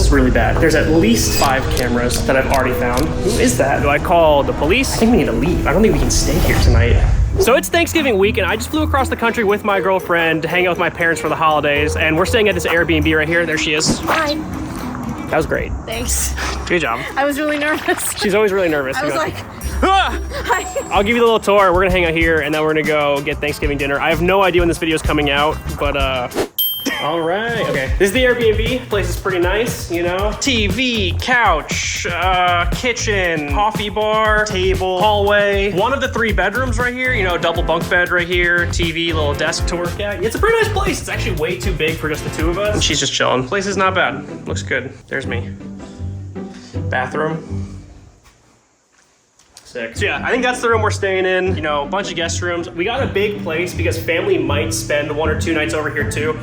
is really bad. There's at least 5 cameras that I've already found. Who is that? Do I call the police? I think we need to leave. I don't think we can stay here tonight. So it's Thanksgiving week, and I just flew across the country with my girlfriend to hang out with my parents for the holidays, and we're staying at this Airbnb right here. There she is. Hi. That was great. Thanks. Good job. I was really nervous. She's always really nervous. I was like, hi. I'll give you the little tour. We're gonna hang out here, and then we're gonna go get Thanksgiving dinner. I have no idea when this video is coming out, but all right, okay. This is the Airbnb. Place is pretty nice, you know? TV, couch, kitchen, coffee bar, table, hallway. One of the 3 bedrooms right here, you know, double bunk bed right here, TV, little desk to work at. It's a pretty nice place. It's actually way too big for just the 2 of us. And she's just chilling. Place is not bad. Looks good. There's me. Bathroom. Sick. So yeah, I think that's the room we're staying in. You know, a bunch of guest rooms. We got a big place because family might spend 1 or 2 nights over here too.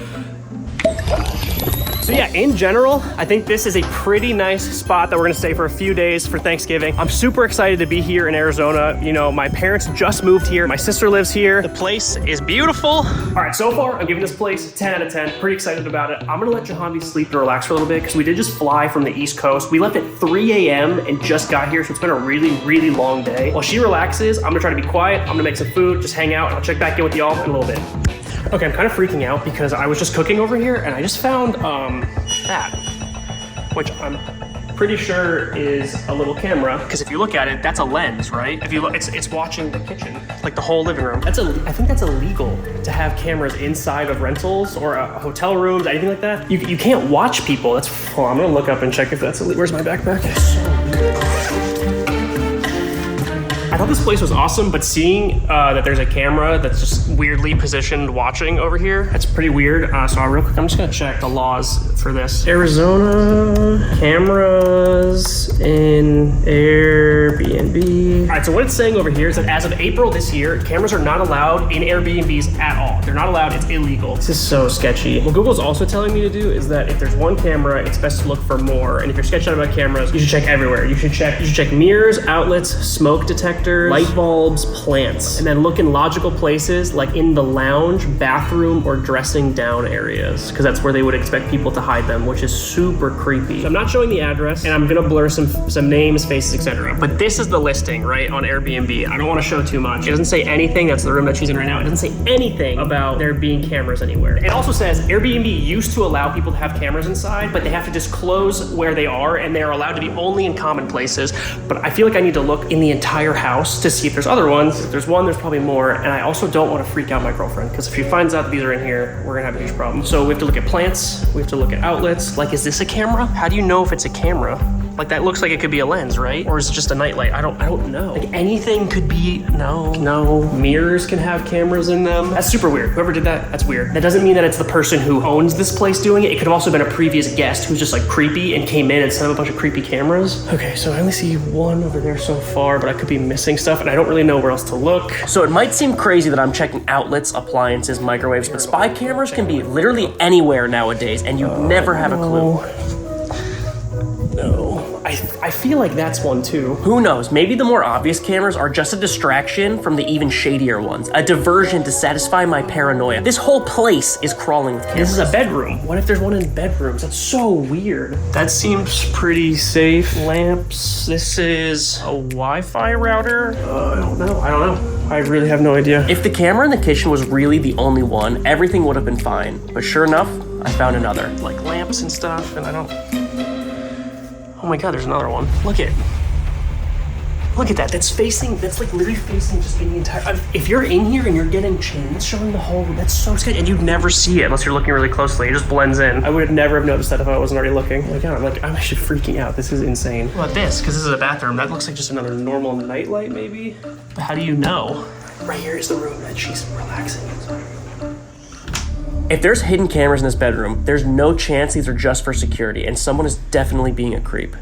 So yeah, in general, I think this is a pretty nice spot that we're gonna stay for a few days for Thanksgiving. I'm super excited to be here in Arizona. You know, my parents just moved here. My sister lives here. The place is beautiful. All right, so far, I'm giving this place 10 out of 10. Pretty excited about it. I'm gonna let Jahanvi sleep and relax for a little bit because we did just fly from the East Coast. We left at 3 a.m. and just got here, so it's been a really, really long day. While she relaxes, I'm gonna try to be quiet. I'm gonna make some food, just hang out, and I'll check back in with y'all in a little bit. Okay, I'm kind of freaking out because I was just cooking over here and I just found that, which I'm pretty sure is a little camera. Because if you look at it, that's a lens, right? If you look, it's watching the kitchen, like the whole living room. I think that's illegal to have cameras inside of rentals or hotel rooms, anything like that. You can't watch people. That's. Hold on, I'm gonna look up and check if that's illegal. Where's my backpack? I thought this place was awesome, but seeing that there's a camera that's just weirdly positioned watching over here, that's pretty weird. So real quick, I'm just gonna check the laws for this. Arizona cameras in Airbnb. All right, so what it's saying over here is that as of April this year, cameras are not allowed in Airbnbs at all. They're not allowed, it's illegal. This is so sketchy. What Google's also telling me to do is that if there's 1 camera, it's best to look for more. And if you're sketched out about cameras, you should check everywhere. You should check mirrors, outlets, smoke detectors, light bulbs, plants, and then look in logical places like in the lounge, bathroom, or dressing down areas, because that's where they would expect people to hide them, which is super creepy. So I'm not showing the address, and I'm gonna blur some names, faces, etc. But this is the listing, right, on Airbnb. I don't want to show too much. It doesn't say anything. That's the room that she's in right now. It doesn't say anything about there being cameras anywhere. It also says Airbnb used to allow people to have cameras inside, but they have to disclose where they are, and they are allowed to be only in common places. But I feel like I need to look in the entire house to see if there's other ones. If there's 1, there's probably more. And I also don't want to freak out my girlfriend, because if she finds out that these are in here, we're gonna have a huge problem. So we have to look at plants, we have to look at outlets. Like, is this a camera? How do you know if it's a camera? Like, that looks like it could be a lens, right? Or is it just a nightlight? I don't know. Like, anything could be, no. Mirrors can have cameras in them. That's super weird. Whoever did that, that's weird. That doesn't mean that it's the person who owns this place doing it. It could have also been a previous guest who's just like creepy and came in and set up a bunch of creepy cameras. Okay, so I only see 1 over there so far, but I could be missing stuff and I don't really know where else to look. So it might seem crazy that I'm checking outlets, appliances, microwaves, but spy cameras can be literally anywhere nowadays and you never have a clue. No. I feel like that's one too. Who knows? Maybe the more obvious cameras are just a distraction from the even shadier ones. A diversion to satisfy my paranoia. This whole place is crawling with cameras. This is a bedroom. What if there's one in bedrooms? That's so weird. That seems pretty safe. Lamps. This is a Wi-Fi router. I don't know. I really have no idea. If the camera in the kitchen was really the only one, everything would have been fine. But sure enough, I found another. Like lamps and stuff, and I don't... Oh my God, there's another one. Look at that. That's like literally facing just in the entire... If you're in here and you're getting chins showing the whole... That's so sketchy. And you'd never see it unless you're looking really closely. It just blends in. I would never have noticed that if I wasn't already looking. Oh my God, I'm actually freaking out. This is insane. What about this? Because this is a bathroom. That looks like just another normal nightlight, maybe? But how do you know? Right here is the room that she's relaxing inside. If there's hidden cameras in this bedroom, there's no chance these are just for security, and someone is definitely being a creep.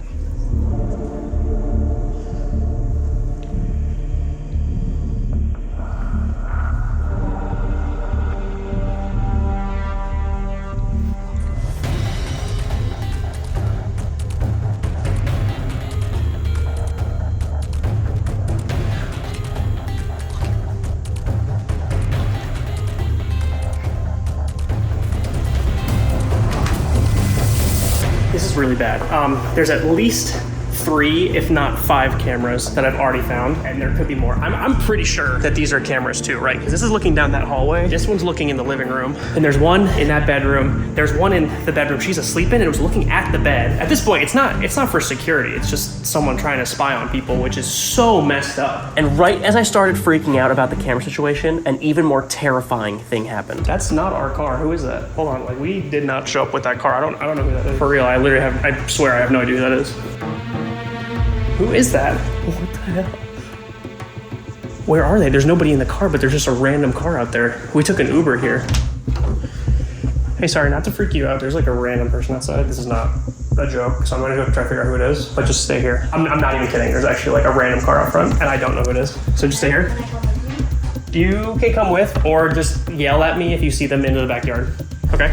really bad. There's at least 3, if not 5 cameras that I've already found, and there could be more. I'm pretty sure that these are cameras too, right? Because this is looking down that hallway. This one's looking in the living room, and there's one in that bedroom. There's one in the bedroom she's asleep in, and it was looking at the bed. At this point, it's not for security. It's just someone trying to spy on people, which is so messed up. And right as I started freaking out about the camera situation, an even more terrifying thing happened. That's not our car. Who is that? Hold on, like we did not show up with that car. I don't know who that is. For real, I swear I have no idea who that is. Who is that? What the hell? Where are they? There's nobody in the car, but there's just a random car out there. We took an Uber here. Hey, sorry, not to freak you out. There's like a random person outside. This is not a joke, so I'm gonna go try to figure out who it is, but just stay here. I'm not even kidding. There's actually like a random car out front, and I don't know who it is. So just stay here. You can come with, or just yell at me if you see them into the backyard. Okay?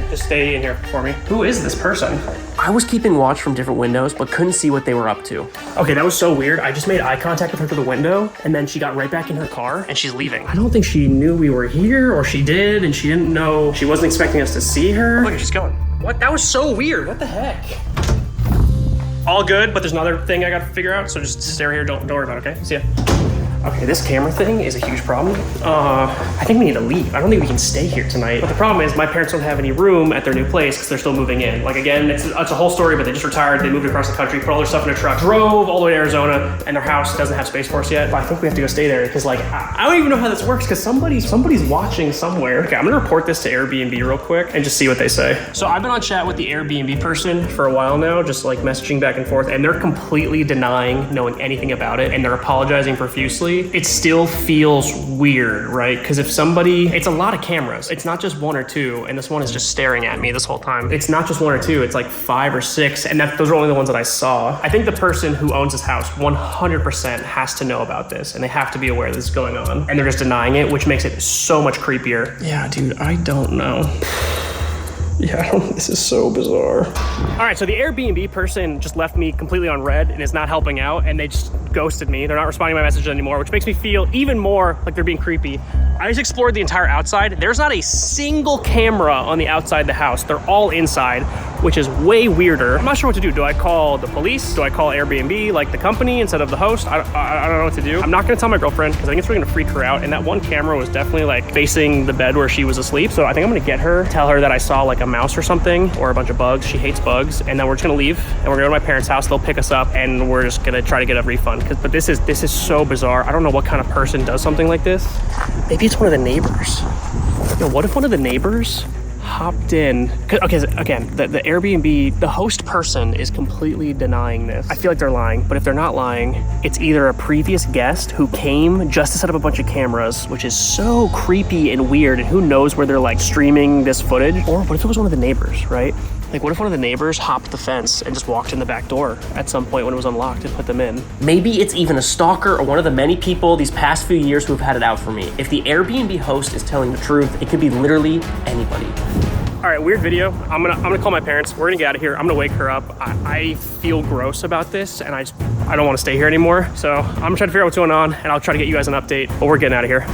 Just stay in here for me. Who is this person? I was keeping watch from different windows, but couldn't see what they were up to. Okay, that was so weird. I just made eye contact with her through the window, and then she got right back in her car, and she's leaving. I don't think she knew we were here, or she did, and she didn't know. She wasn't expecting us to see her. Look, she's going. What? That was so weird. What the heck? All good, but there's another thing I gotta figure out, so just stay right here. Don't worry about it, okay? See ya. Okay, this camera thing is a huge problem. I think we need to leave. I don't think we can stay here tonight. But the problem is my parents don't have any room at their new place because they're still moving in. Like again, it's a whole story, but they just retired. They moved across the country, put all their stuff in a truck, drove all the way to Arizona, and their house doesn't have space for us yet. But I think we have to go stay there because like, I don't even know how this works because somebody's watching somewhere. Okay, I'm gonna report this to Airbnb real quick and just see what they say. So I've been on chat with the Airbnb person for a while now, just like messaging back and forth, and they're completely denying knowing anything about it, and they're apologizing profusely. It still feels weird, right? Because if somebody, it's a lot of cameras. It's not just 1 or 2, and this one is just staring at me this whole time. It's not just 1 or 2, it's like 5 or 6, and those are only the ones that I saw. I think the person who owns this house 100% has to know about this, and they have to be aware this is going on, and they're just denying it, which makes it so much creepier. Yeah, dude, I don't know. Yeah, this is so bizarre. All right, so the Airbnb person just left me completely on red and is not helping out, and they just ghosted me. They're not responding to my messages anymore, which makes me feel even more like they're being creepy. I just explored the entire outside. There's not a single camera on the outside of the house. They're all inside, which is way weirder. I'm not sure what to do. Do I call the police? Do I call Airbnb, like the company, instead of the host? I don't know what to do. I'm not gonna tell my girlfriend because I think it's really gonna freak her out, and that one camera was definitely like facing the bed where she was asleep. So I think I'm gonna get her, tell her that I saw like a mouse or something, or a bunch of bugs. She hates bugs, and then we're just gonna leave, and we're gonna go to my parents' house. They'll pick us up, and we're just gonna try to get a refund. But this is so bizarre. I don't know what kind of person does something like this. Maybe it's one of the neighbors. Yo, what if one of the neighbors hopped in? Okay, again, the Airbnb, the host person is completely denying this. I feel like they're lying, but if they're not lying, it's either a previous guest who came just to set up a bunch of cameras, which is so creepy and weird, and who knows where they're like streaming this footage, or what if it was one of the neighbors, right? Like, what if one of the neighbors hopped the fence and just walked in the back door at some point when it was unlocked and put them in? Maybe it's even a stalker or one of the many people these past few years who have had it out for me. If the Airbnb host is telling the truth, it could be literally anybody. All right, weird video. I'm gonna call my parents. We're gonna get out of here. I'm gonna wake her up. I feel gross about this, and I don't want to stay here anymore. So I'm gonna try to figure out what's going on, and I'll try to get you guys an update. But we're getting out of here.